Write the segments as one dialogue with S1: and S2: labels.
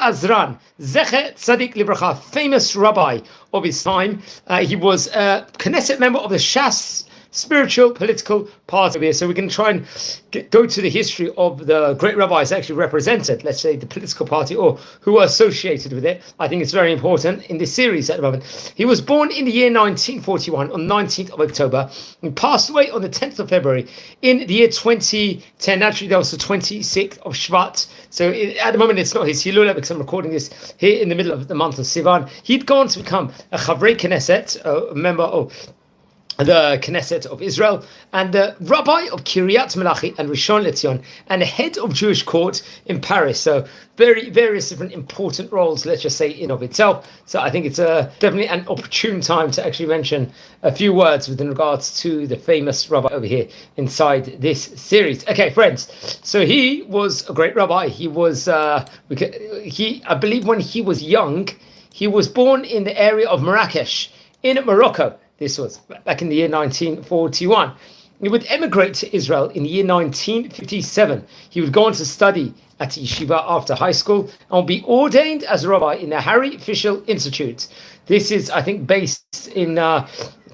S1: Azran Z'tl, famous rabbi of his time. He was a Knesset member of the Shas spiritual political party here. So we can try and go to the history of the great rabbis actually represented, let's say, the political party or who are associated with it. I think it's very important in this series at the moment. He was born in the year 1941 on 19th of October and passed away on the 10th of February in the year 2010. Naturally, that was the 26th of Shvat. So at the moment, it's not his Hilula because I'm recording this here in the middle of the month of Sivan. He'd gone to become a Chavrei Knesset, a member of the Knesset of Israel, and the rabbi of Kiryat Melachi and Warashon Lציון, and the head of Jewish court in Paris. So various different important roles, let's just say, in of itself. So I think it's definitely an opportune time to actually mention a few words with regards to the famous rabbi over here inside this series. Okay, friends. So he was a great rabbi. He was, I believe when he was young, he was born in the area of Marrakesh in Morocco. This was back in the year 1941. He would emigrate to Israel in the year 1957. He would go on to study at yeshiva after high school and would be ordained as a rabbi in the Hari Fishel Institute. This is, I think, based in,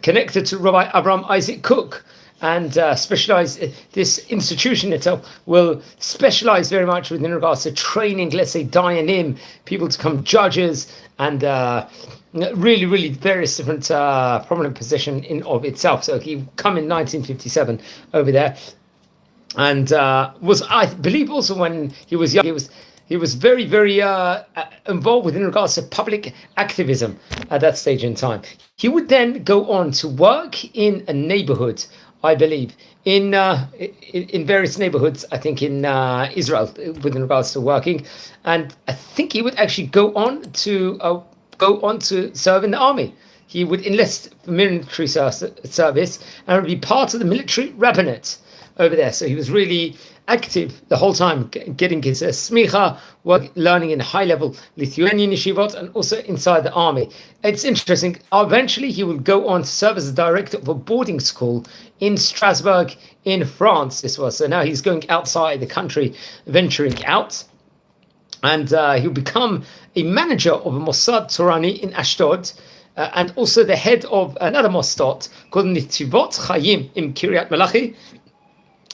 S1: connected to Rabbi Abraham Isaac Cook, and this institution itself will specialize very much within regards to training, let's say, dayanim, people to become judges, and really various different prominent position in of itself. So he come in 1957 over there, and was, I believe, also when he was young, he was very involved within regards to public activism at that stage in time. He would then go on to work in a neighborhood, I believe, in various neighborhoods, I think in Israel, with regards to working, and I think he would actually go on to serve in the army. He would enlist for military service and would be part of the military rabbinate over there. So he was really active the whole time, getting his smicha, learning in high-level Lithuanian yeshivot, and also inside the army. It's interesting. Eventually, he would go on to serve as the director of a boarding school in Strasbourg, in France. This was, so now he's going outside the country, venturing out. And he'll become a manager of a Mossad Torani in Ashdod, and also the head of another Mossad called Nitivot Chayim in Kiryat Melachi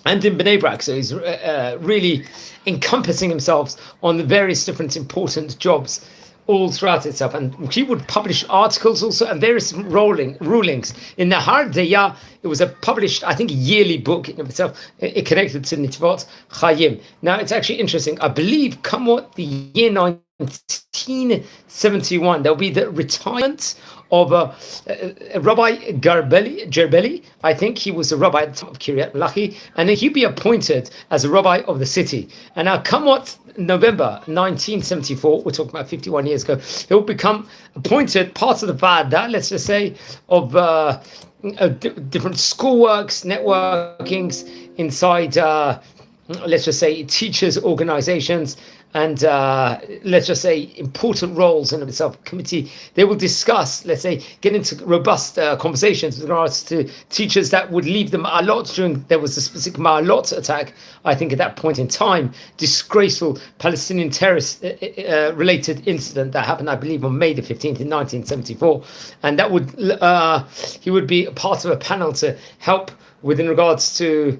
S1: and in Bnei Brak. So he's really encompassing himself on the various different important jobs all throughout itself. And he would publish articles also and various rulings. In the Har Deya, it was a published, I think, yearly book in of itself, it connected to Nitivot Chayim. Now, it's actually interesting. I believe, come what, the year 1971, there'll be the retirement of Rabbi Gerbeli. I think he was a rabbi at the time of Kiryat Melachi, and then he'd be appointed as a rabbi of the city. And now, come what, November 1974, we're talking about 51 years ago, he'll become appointed part of the Vada, let's just say, of different schoolworks, networkings inside, let's just say, teachers' organizations, and let's just say important roles in itself. Committee, they will discuss, let's say, get into robust conversations with regards to teachers that would leave the Ma'alot during, there was a specific Ma'alot attack, I think at that point in time, disgraceful Palestinian terrorist related incident that happened, I believe, on May the 15th in 1974. And that would, he would be part of a panel to help within regards to,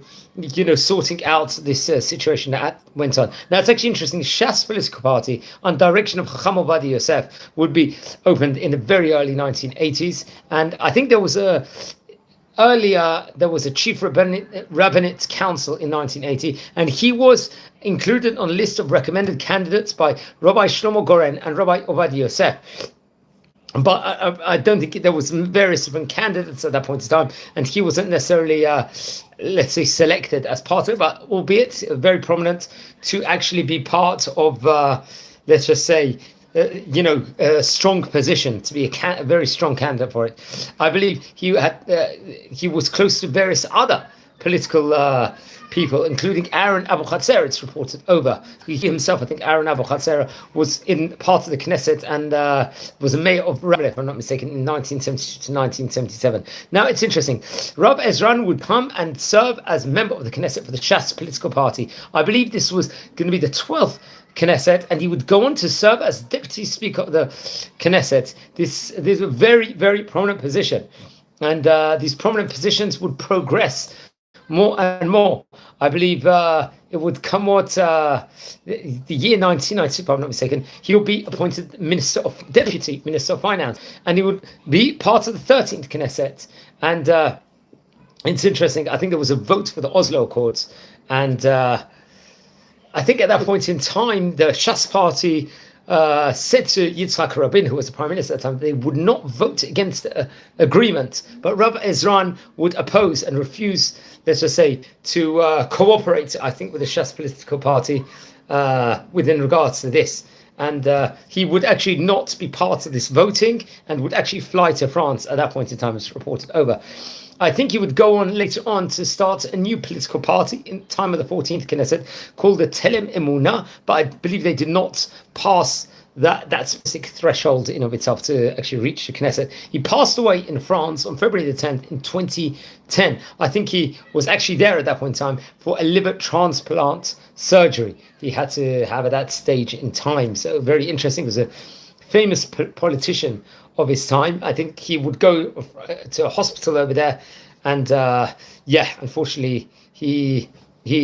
S1: sorting out this situation that went on. Now, it's actually interesting. The Shas political party, on direction of Chacham Rabbi Yosef, would be opened in the very early 1980s. And I think there was a chief rabbinate council in 1980, and he was included on a list of recommended candidates by Rabbi Shlomo Goren and Rabbi Obadiah Yosef. But I don't think there was various different candidates at that point in time, and he wasn't necessarily, let's say, selected as part of it, but albeit very prominent to actually be part of, let's just say, a strong position to be a very strong candidate for it. I believe he was close to various other political people, including Aaron Abu Chatzera. It's reported over. He himself, I think, Aaron Abu Chatzera, was in part of the Knesset and was a mayor of Rabbi, if I'm not mistaken, in 1972 to 1977. Now, it's interesting. Rabbi Ezran would come and serve as member of the Knesset for the Shas political party. I believe this was going to be the 12th Knesset, and he would go on to serve as deputy speaker of the Knesset. This is a very, very prominent position, and these prominent positions would progress more and more. I believe it would come out the year 1990, if I'm not mistaken. He will be appointed Deputy Minister of Finance, and he would be part of the 13th Knesset. And it's interesting. I think there was a vote for the Oslo Accords, and I think at that point in time, the Shas party said to Yitzhak Rabin, who was the prime minister at the time, they would not vote against the agreement, but Rabbi Ezran would oppose and refuse, let's just say, to cooperate, I think, with the Shas political party within regards to this. And he would actually not be part of this voting and would actually fly to France at that point in time, as reported over. I think he would go on later on to start a new political party in time of the 14th Knesset called the Telem Emunah, but I believe they did not pass that specific threshold in of itself to actually reach the Knesset. He passed away in France on February the 10th in 2010. I think he was actually there at that point in time for a liver transplant surgery. He had to have at that stage in time. So very interesting. He was a famous politician of his time. I think he would go to a hospital over there, and unfortunately he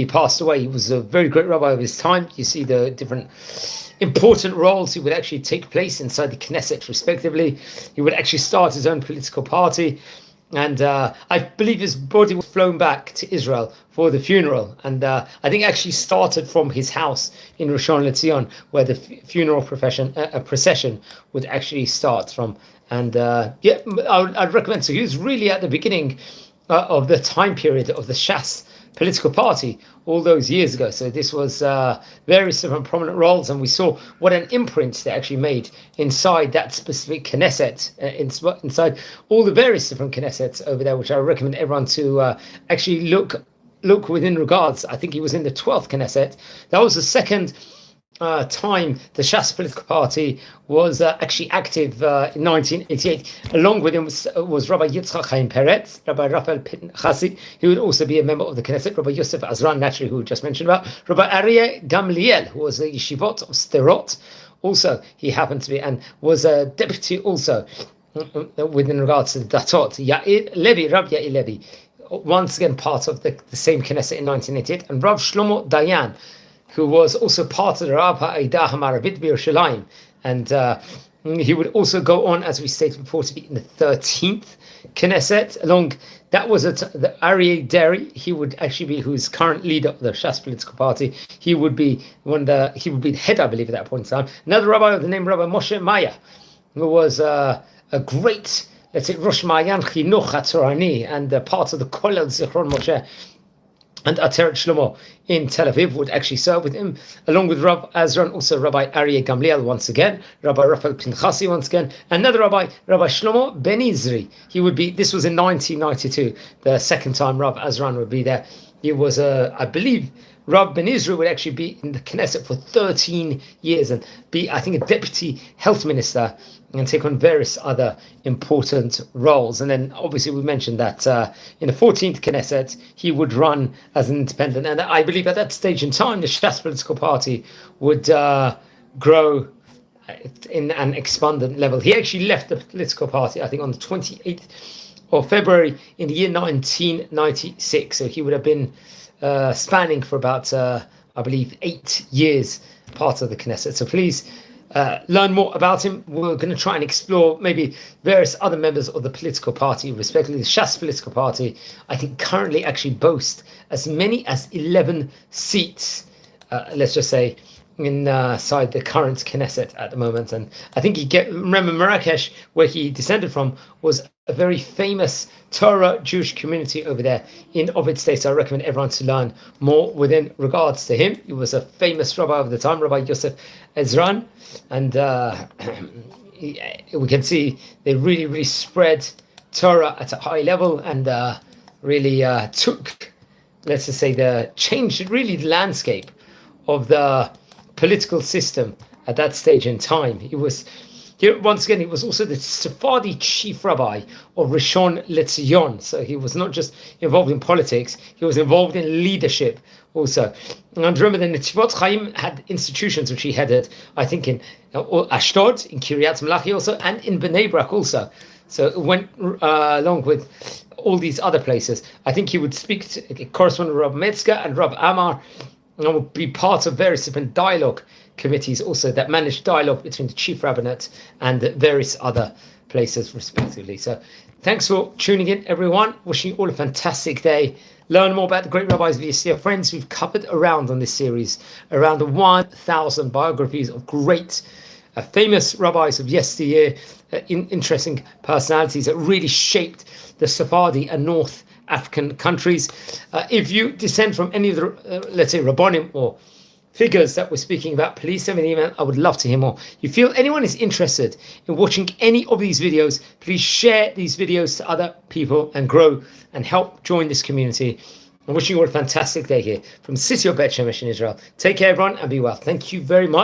S1: passed away. He was a very great rabbi of his time. You see the different important roles he would actually take place inside the Knesset, respectively. He would actually start his own political party, and I believe his body was flown back to Israel for the funeral, and I think actually started from his house in Warash Lציון, where the funeral procession would actually start from. And I'd recommend. So he was really at the beginning of the time period of the Shas political party all those years ago. So this was various different prominent roles, and we saw what an imprint they actually made inside that specific Knesset, inside all the various different Knessets over there, which I recommend everyone to actually look within regards. I think he was in the 12th Knesset. That was the second time the Shas political party was actually active in 1988. Along with him was Rabbi Yitzchak Chaim Peretz, Rabbi Raphael Pinchasi, who would also be a member of the Knesset, Rabbi Yosef Azran, naturally, who we just mentioned about, Rabbi Aryeh Gamliel, who was the Yeshivot of Sderot. Also, he happened to be and was a deputy also within regards to the Datot. Yair Levi, Rabbi Yair Levi, once again part of the same Knesset in 1988, and Rav Shlomo Dayan, who was also part of the Rav Ha'edah HaMaravit B'Yerushalayim, and he would also go on, as we stated before, to be in the 13th Knesset. Along that was the Aryeh Deri. He would actually be, who's current leader of the Shas political party. He would be he would be the head, I believe, at that point in time. Another rabbi of the name Rabbi Moshe Maya, who was a great, let's say, Rosh Maayan Chinuch HaTorani, and part of the Kollel Zichron Moshe and Ateret Shlomo in Tel Aviv, would actually serve with him, along with Rabbi Azran, also Rabbi Aryeh Gamliel once again, Rabbi Raphael Pinchasi once again, another Rabbi Shlomo Ben Izri. He would be, this was in 1992, the second time Rabbi Azran would be there. He was, I believe, Rabbi Ben Izri would actually be in the Knesset for 13 years and be, I think, a deputy health minister and take on various other important roles. And then obviously we mentioned that in the 14th Knesset, he would run as an independent. And I believe at that stage in time, the Shas political party would grow in an expanded level. He actually left the political party, I think, on the 28th of February in the year 1996. So he would have been spanning for about, I believe, 8 years part of the Knesset. So please learn more about him. We're going to try and explore maybe various other members of the political party, respectively. The Shas political party, I think, currently actually boast as many as 11 seats, let's just say, inside the current Knesset at the moment. And I think remember Marrakesh, where he descended from, was a very famous Torah Jewish community over there in Ovid State. So I recommend everyone to learn more within regards to him. He was a famous rabbi of the time, Rabbi Yosef Azran, and we can see they really, really spread Torah at a high level and really took, let's just say, changed really the landscape of the political system at that stage in time. He was Here, once again, he was also the Sephardi chief rabbi of Warashon Lציון. So he was not just involved in politics, he was involved in leadership also. And remember, the Netivot Chaim had institutions which he headed, I think in Ashdod, in Kiryat Mlāchi also, and in Bnei Brak also. So it went along with all these other places. I think he would correspond with Rav Metzger and Rav Amar, and would be part of various different dialogue committees also that manage dialogue between the chief rabbinate and the various other places respectively. So thanks for tuning in, everyone. Wishing you all a fantastic day. Learn more about the great rabbis of yesteryear. Friends, we've covered around on this series around 1,000 biographies of great famous rabbis of yesteryear, interesting personalities that really shaped the Sephardi and North African countries. If you descend from any of the, let's say, Rabbonim or figures that we're speaking about, please send me an email. I would love to hear more. You feel anyone is interested in watching any of these videos, please share these videos to other people and grow and help join this community. I'm wishing you all a fantastic day here from the city of Bet Shemesh in Israel. Take care, everyone, and be well. Thank you very much.